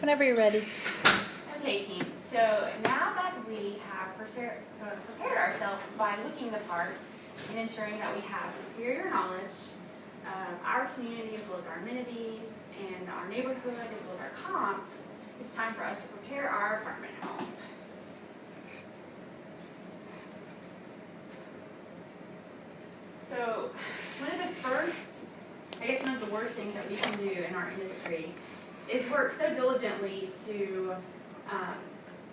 Whenever you're ready. Okay, team. So now that we have prepared ourselves by looking the part and ensuring that we have superior knowledge of our community as well as our amenities and our neighborhood as well as our comps, it's time for us to prepare our apartment home. So one of the worst things that we can do in our industry is work so diligently to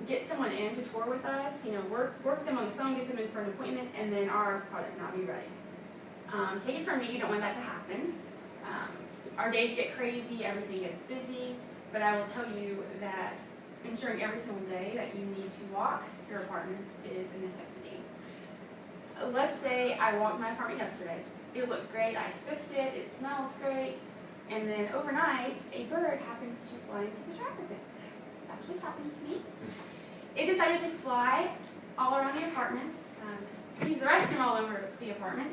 get someone in to tour with us, work them on the phone, get them in for an appointment, and then our product not be ready. Take it from me, you don't want that to happen. Our days get crazy, everything gets busy, but I will tell you that ensuring every single day that you need to walk your apartments is a necessity. Let's say I walked my apartment yesterday. It looked great, I spiffed it, it smells great, and then overnight, a bird happens to fly into the traffic light. This actually happened to me. It decided to fly all around the apartment, use the restroom all over the apartment,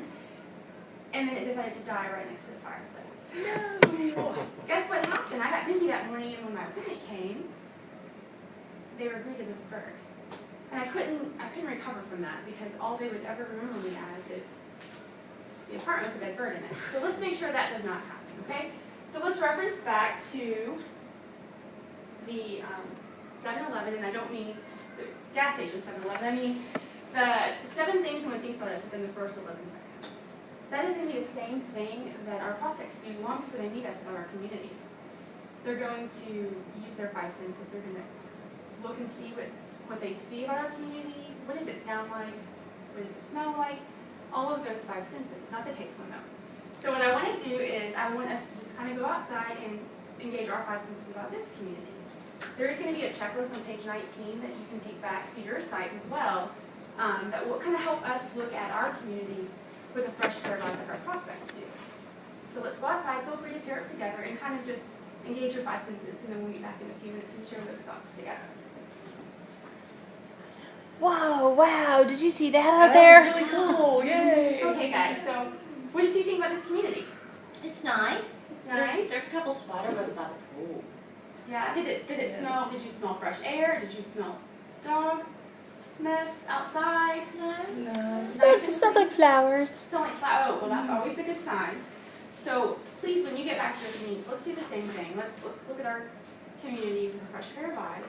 and then it decided to die right next to the fireplace. No! Guess what happened? I got busy that morning, and when my appointment came, they were greeted with a bird. And I couldn't recover from that because all they would ever remember me as is the apartment with a dead bird in it. So let's make sure that does not happen, okay? So let's reference back to the 7-Eleven, and I don't mean the gas station 7-Eleven, I mean the 7 things someone thinks about us within the first 11 seconds. That is going to be the same thing that our prospects do long before they meet us about our community. They're going to use their 5 senses. They're going to look and see what they see about our community. What does it sound like? What does it smell like? All of those 5 senses, not the taste one though. So what I want to do is I want us to just kind of go outside and engage our 5 senses about this community. There is going to be a checklist on page 19 that you can take back to your sites as well that will kind of help us look at our communities with a fresh pair of eyes like our prospects do. So let's go outside, feel free to pair it together and kind of just engage your 5 senses, and then we'll meet back in a few minutes and share those thoughts together. Whoa, wow, did you see that out there? That was really cool, yay! Okay guys, so what did you think about this community? It's nice. It's nice? There's a couple spider webs by the pool. Yeah, did you smell fresh air? Did you smell dog mess outside? No. It smelled like flowers. Smell like flowers. Oh, well that's always a good sign. So please, when you get back to your communities, let's do the same thing. Let's look at our communities with a fresh pair of eyes.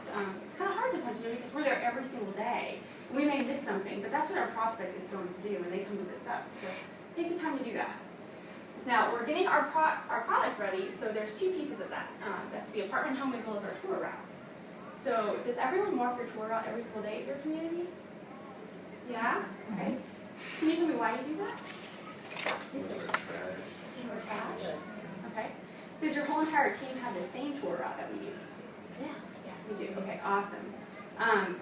It's kind of hard sometimes to do because we're there every single day. We may miss something, but that's what our prospect is going to do when they come to visit us. So take the time to do that. Now, we're getting our product ready, so there's 2 pieces of that. That's the apartment home as well as our tour route. So does everyone walk your tour route every single day at your community? Yeah? Okay. Can you tell me why you do that? Or trash? Okay. Does your whole entire team have the same tour route that we use? Yeah. Yeah, we do. Okay, awesome.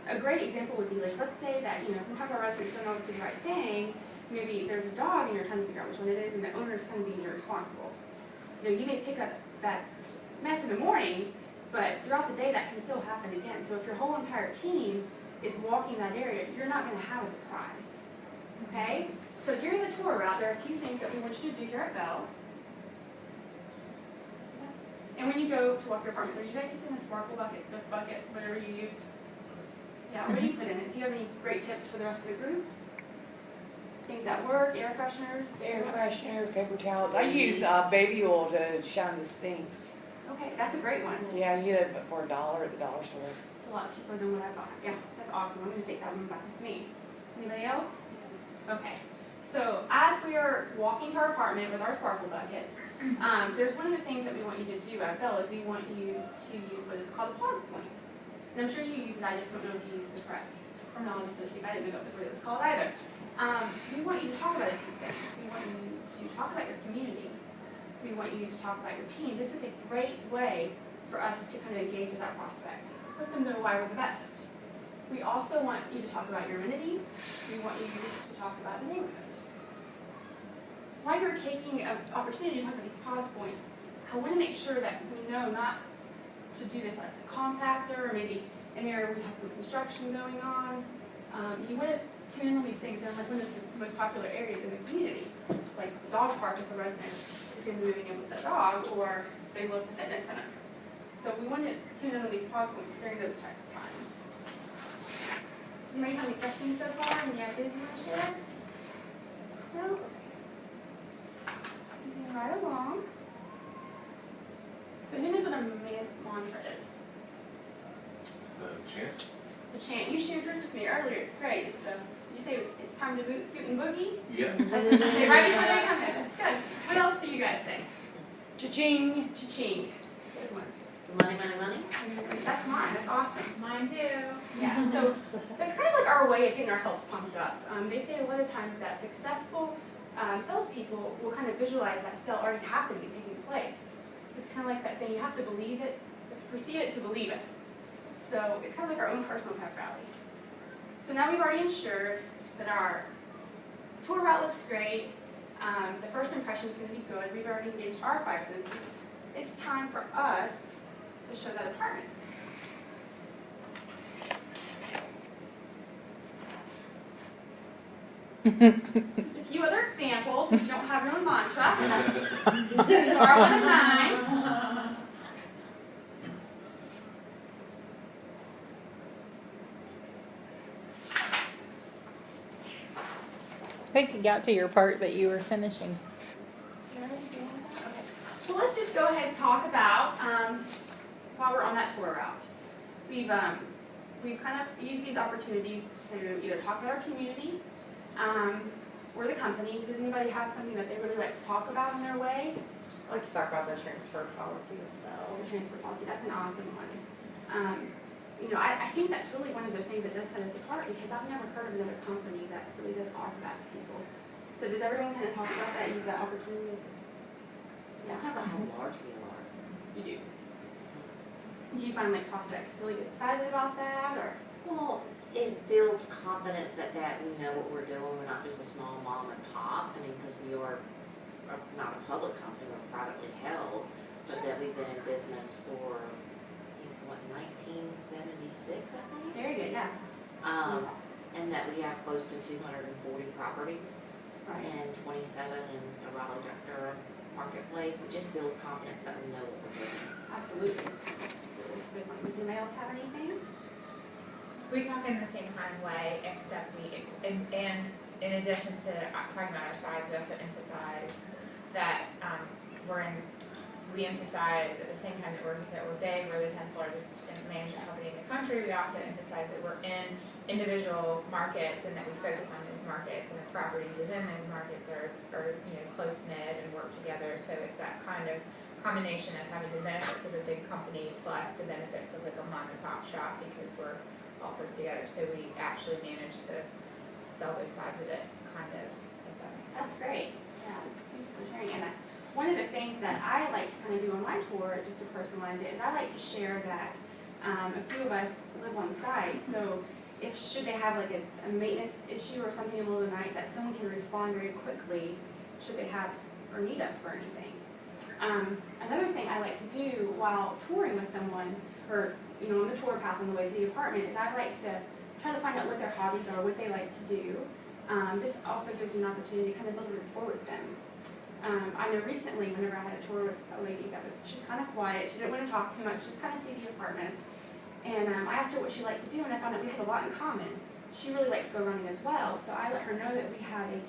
A great example would be like, let's say that, sometimes our residents don't always do the right thing. Maybe there's a dog and you're trying to figure out which one it is, and the owner is kind of being irresponsible. You may pick up that mess in the morning, but throughout the day that can still happen again. So if your whole entire team is walking that area, you're not going to have a surprise. Okay? So during the tour route, there are a few things that we want you to do here at Bell. And when you go to walk your apartments, are you guys using the sparkle bucket, Smith bucket, whatever you use? Yeah, what do you put in it? Do you have any great tips for the rest of the group? Things that work, air fresheners? Air freshener, paper towels. I use baby oil to shine the sinks. Okay, that's a great one. Yeah, you get it for $1 at the dollar store. It's a lot cheaper than what I bought. Yeah, that's awesome. I'm going to take that one back with me. Anybody else? Okay. So as we are walking to our apartment with our sparkle bucket, there's one of the things that we want you to do at Bell is we want you to use what is called a pause point. And I'm sure you use it, I just don't know if you use the correct terminology, so to speak. I didn't know that was what it was called either. We want you to talk about a few things. We want you to talk about your community. We want you to talk about your team. This is a great way for us to kind of engage with our prospect. Let them know why we're the best. We also want you to talk about your amenities. We want you to talk about the neighborhood. While you're taking an opportunity to talk about these pause points, I want to make sure that we know not to do this like a compactor or maybe an area where we have some construction going on. You want to tune in on these things in like one of the most popular areas in the community, like the dog park if a resident is going to be moving in with a dog, or they look at the fitness center. So we wanted to know these pause points during those type of times. Does anybody have any questions so far? Any ideas you want to share? No? Moving right along. So who knows what a mantra is? It's the chant. The chant. You shared yours with me earlier. It's great. It's did you say it's time to boot, scoot, and boogie? Yeah. That's what you say right before they come in. That's good. What else do you guys say? Cha-ching. Cha-ching. Good one. Money, money, money. That's mine. That's awesome. Mine too. Yeah. So that's kind of like our way of getting ourselves pumped up. They say a lot of times that successful salespeople will kind of visualize that sale already happening and taking place. So it's kind of like that thing. You have to believe it, perceive it to believe it. So it's kind of like our own personal pep rally. So now we've already ensured that our tour route looks great. The first impression is going to be good. We've already engaged our five senses. It's time for us to show that apartment. Just a few other examples. If you don't have your own mantra, these are one of mine. I think you got to your part that you were finishing. Well, let's just go ahead and talk about while we're on that tour route. We've kind of used these opportunities to either talk about our community or the company. Does anybody have something that they really like to talk about on their way? I like to talk about the transfer policy though. The transfer policy, that's an awesome one. I think that's really one of those things that does set us apart because I've never heard of another company that really does offer that to people. So does everyone kind of talk about that and use that opportunity? Yeah, talk about how large we are. You do. Do you find like prospects really get excited about that, or? Well, it builds confidence that we know what we're doing. We're not just a small mom and pop. I mean, because we are not a public company, we're privately held, but that we've been in business for, I think, what, 1976, I think? Very good, yeah. And that we have close to 240 properties Right. and 27 in the Raleigh-Durham marketplace. It just builds confidence that we know what we're doing. Absolutely. So that's a good one. Does anybody else have anything? We talk in the same kind of way, except and in addition to talking about our size, we also emphasize that we emphasize at the same time that we're big, we're the 10th largest management company in the country. We also emphasize that we're in individual markets and that we focus on those markets, and the properties within those markets are close knit and work together. So it's that kind of combination of having the benefits of a big company plus the benefits of like a mom and pop shop because we're all close together. So we actually manage to sell both sides of it, kind of. If that makes sense. That's great. Yeah, thank you for sharing. And one of the things that I like to kind of do on my tour, just to personalize it, is I like to share that a few of us live on site. So should they have like a maintenance issue or something in the middle of the night, that someone can respond very quickly should they have or need us for anything. Another thing I like to do while touring with someone, or on the tour path on the way to the apartment, is I like to try to find out what their hobbies are, what they like to do. This also gives me an opportunity to kind of build a rapport with them. I know recently, whenever I had a tour with a lady that was just kind of quiet, she didn't want to talk too much, just kind of see the apartment. And I asked her what she liked to do, and I found out we had a lot in common. She really liked to go running as well, so I let her know that we had a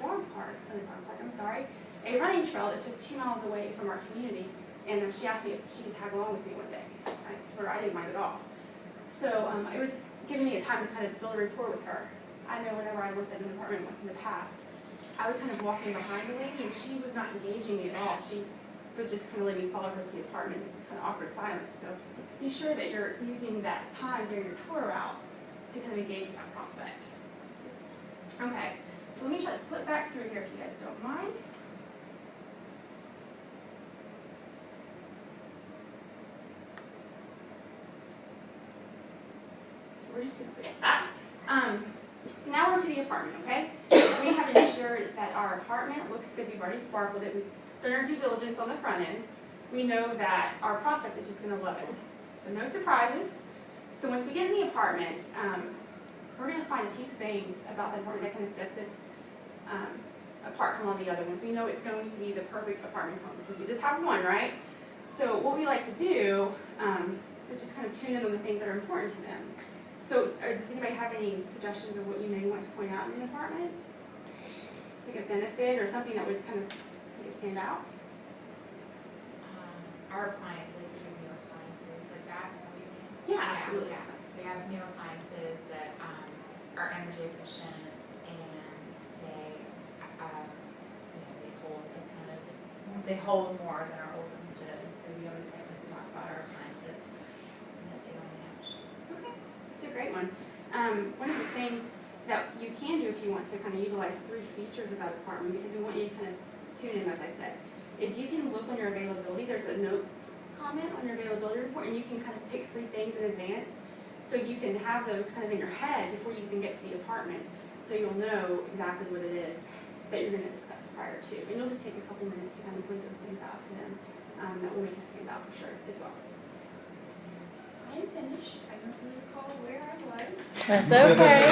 running trail that's just 2 miles away from our community. And she asked me if she could tag along with me one day, where I didn't mind at all. So it was giving me a time to kind of build a rapport with her. I know whenever I looked at an apartment once in the past, I was kind of walking behind the lady, and she was not engaging me at all. She was just kind of letting me follow her to the apartment. It was kind of awkward silence. So be sure that you're using that time during your tour route to kind of engage with that prospect. Okay, so let me try to flip back through here if you guys don't mind. We're just going to forget that. So now we're to the apartment, okay? We have ensured that our apartment looks good. We've already sparkled it. We've done our due diligence on the front end. We know that our prospect is just going to love it. So no surprises. So once we get in the apartment, we're going to find a few things about the apartment that kind of sets it apart from all the other ones. We know it's going to be the perfect apartment home because we just have one, right? So what we like to do is just kind of tune in on the things that are important to them. So does anybody have any suggestions of what you may want to point out in the department? Like a benefit or something that would kind of make it stand out? Our appliances, we have new appliances like that, is that what you mean? Yeah, absolutely. Yeah, we have new appliances that are energy efficient and they, they hold a ton of, they hold more than our old ones did. So we always like to talk about our appliances and that they don't match. Okay, that's a great one. One of the things that you can do if you want to kind of utilize 3 features of that department, because we want you to kind of tune in, as I said, is you can look on your availability. There's a notes comment on your availability report, and you can kind of pick 3 things in advance. So you can have those kind of in your head before you even get to the department, so you'll know exactly what it is that you're going to discuss prior to. And you'll just take a couple minutes to kind of point those things out to them. That will make it stand out for sure as well. I am finished. I don't really recall where I was. That's okay.